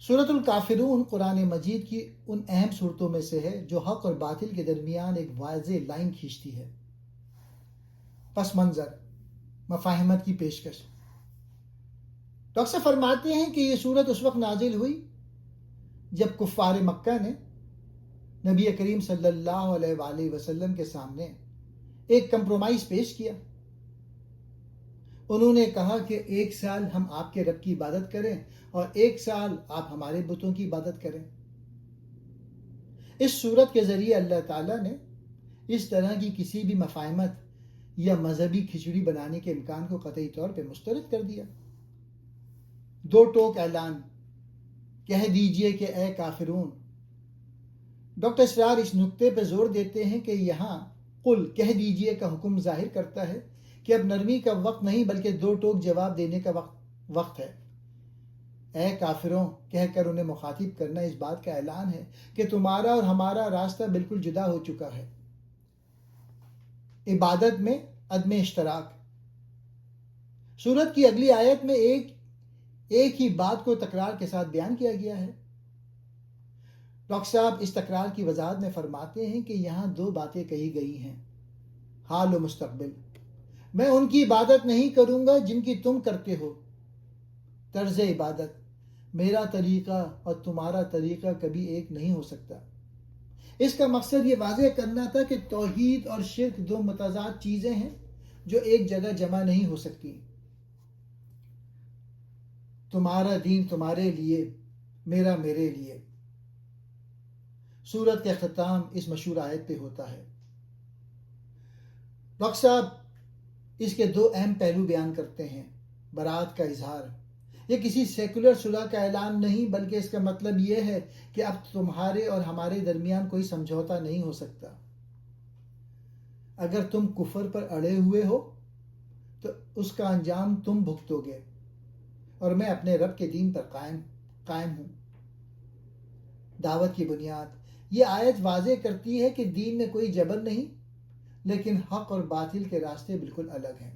سورۃ الکافرون قرآن مجید کی ان اہم صورتوں میں سے ہے جو حق اور باطل کے درمیان ایک واضح لائن کھینچتی ہے۔ پس منظر، مفاہمت کی پیشکش۔ ڈاکٹر صاحب فرماتے ہیں کہ یہ صورت اس وقت نازل ہوئی جب کفار مکہ نے نبی کریم صلی اللہ علیہ وآلہ وسلم کے سامنے ایک کمپرومائز پیش کیا۔ انہوں نے کہا کہ 1 سال ہم آپ کے رب کی عبادت کریں اور 1 سال آپ ہمارے بتوں کی عبادت کریں۔ اس صورت کے ذریعے اللہ تعالیٰ نے اس طرح کی کسی بھی مفاہمت یا مذہبی کھچڑی بنانے کے امکان کو قطعی طور پہ مسترد کر دیا۔ 2 ٹوک اعلان، کہہ دیجئے کہ اے کافرون۔ ڈاکٹر اسرار اس نقطے پہ زور دیتے ہیں کہ یہاں قل کہہ دیجئے کا حکم ظاہر کرتا ہے کہ اب نرمی کا وقت نہیں بلکہ 2 ٹوک جواب دینے کا وقت ہے۔ اے کافروں کہہ کر انہیں مخاطب کرنا اس بات کا اعلان ہے کہ تمہارا اور ہمارا راستہ بالکل جدا ہو چکا ہے۔ عبادت میں عدم اشتراک۔ سورت کی اگلی آیت میں ایک ہی بات کو تکرار کے ساتھ بیان کیا گیا ہے۔ ڈاکٹر صاحب اس تکرار کی وضاحت میں فرماتے ہیں کہ یہاں 2 باتیں کہی گئی ہیں، حال و مستقبل۔ میں ان کی عبادت نہیں کروں گا جن کی تم کرتے ہو۔ طرز عبادت، میرا طریقہ اور تمہارا طریقہ کبھی ایک نہیں ہو سکتا۔ اس کا مقصد یہ واضح کرنا تھا کہ توحید اور شرک 2 متضاد چیزیں ہیں جو ایک جگہ جمع نہیں ہو سکتی۔ تمہارا دین تمہارے لیے، میرا میرے لیے۔ سورت کا اختتام اس مشہور آیت پہ ہوتا ہے۔ ڈاکٹر صاحب اس کے 2 اہم پہلو بیان کرتے ہیں۔ برات کا اظہار، یہ کسی سیکولر صلح کا اعلان نہیں بلکہ اس کا مطلب یہ ہے کہ اب تمہارے اور ہمارے درمیان کوئی سمجھوتا نہیں ہو سکتا۔ اگر تم کفر پر اڑے ہوئے ہو تو اس کا انجام تم بھگتو گے اور میں اپنے رب کے دین پر قائم ہوں۔ دعوت کی بنیاد، یہ آیت واضح کرتی ہے کہ دین میں کوئی جبر نہیں، لیکن حق اور باطل کے راستے بالکل الگ ہیں۔